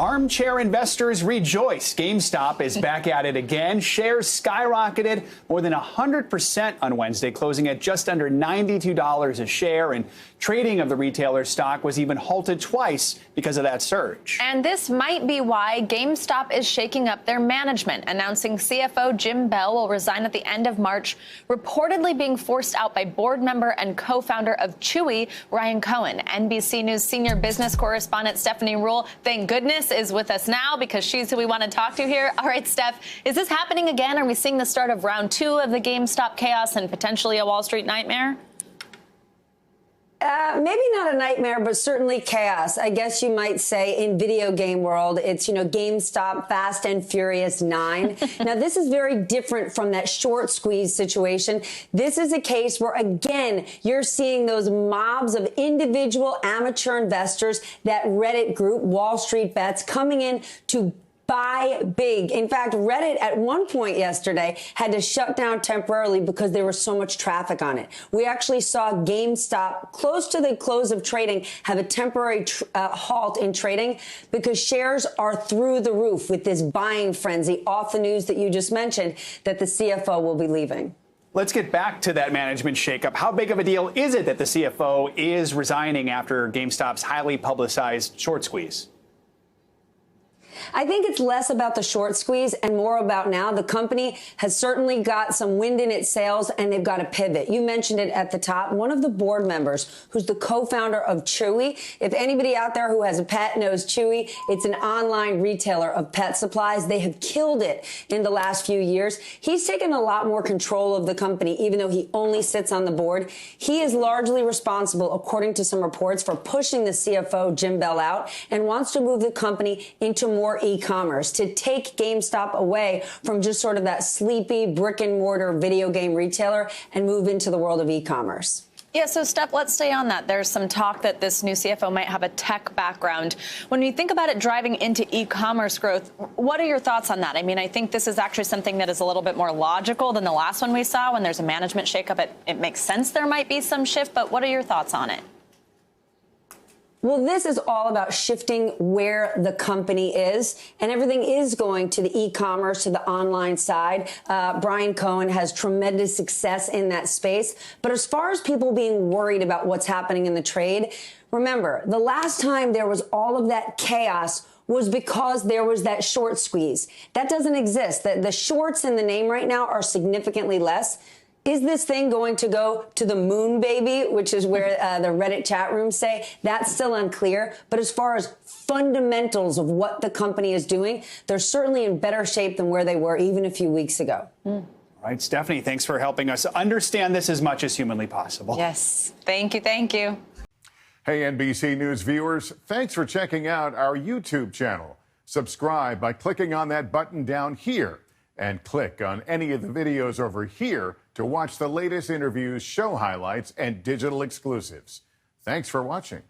armchair investors rejoice. GameStop is back at it again. Shares skyrocketed more than 100% on Wednesday, closing at just under $92 a share. And trading of the retailer's stock was even halted twice because of that surge. And this might be why GameStop is shaking up their management, announcing CFO Jim Bell will resign at the end of March, reportedly being forced out by board member and co-founder of Chewy, Ryan Cohen. NBC News senior business correspondent Stephanie Ruhle, thank goodness, is with us now because she's who we want to talk to here. All right, Steph, is this happening again? Are we seeing the start of round 2 of the GameStop chaos and potentially a Wall Street nightmare? Maybe not a nightmare, but certainly chaos. I guess you might say in video game world, it's, GameStop Fast and Furious 9. Now, this is very different from that short squeeze situation. This is a case where, again, you're seeing those mobs of individual amateur investors, that Reddit group, Wall Street Bets, coming in to buy big. In fact, Reddit at one point yesterday had to shut down temporarily because there was so much traffic on it. We actually saw GameStop close to the close of trading have a temporary halt in trading because shares are through the roof with this buying frenzy off the news that you just mentioned that the CFO will be leaving. Let's get back to that management shakeup. How big of a deal is it that the CFO is resigning after GameStop's highly publicized short squeeze? I think it's less about the short squeeze and more about now the company has certainly got some wind in its sails and they've got to pivot. You mentioned it at the top. One of the board members who's the co-founder of Chewy. If anybody out there who has a pet knows Chewy, it's an online retailer of pet supplies. They have killed it in the last few years. He's taken a lot more control of the company, even though he only sits on the board. He is largely responsible, according to some reports, for pushing the CFO, Jim Bell, out and wants to move the company into more e-commerce, to take GameStop away from just sort of that sleepy brick and mortar video game retailer and move into the world of e-commerce. Yeah, so Steph, let's stay on that. There's some talk that this new CFO might have a tech background. When you think about it driving into e-commerce growth, what are your thoughts on that? I mean, I think this is actually something that is a little bit more logical than the last one we saw. When there's a management shakeup, it makes sense there might be some shift, but what are your thoughts on it? Well, this is all about shifting where the company is, and everything is going to the e-commerce, to the online side. Brian Cohen has tremendous success in that space. But as far as people being worried about what's happening in the trade, remember, the last time there was all of that chaos was because there was that short squeeze. That doesn't exist. The shorts in the name right now are significantly less. Is this thing going to go to the moon, baby, which is where the Reddit chat rooms say? That's still unclear. But as far as fundamentals of what the company is doing, they're certainly in better shape than where they were even a few weeks ago. All right, Stephanie, thanks for helping us understand this as much as humanly possible. Yes. Thank you. Thank you. Hey, NBC News viewers, thanks for checking out our YouTube channel. Subscribe by clicking on that button down here and click on any of the videos over here to watch the latest interviews, show highlights, and digital exclusives. Thanks for watching.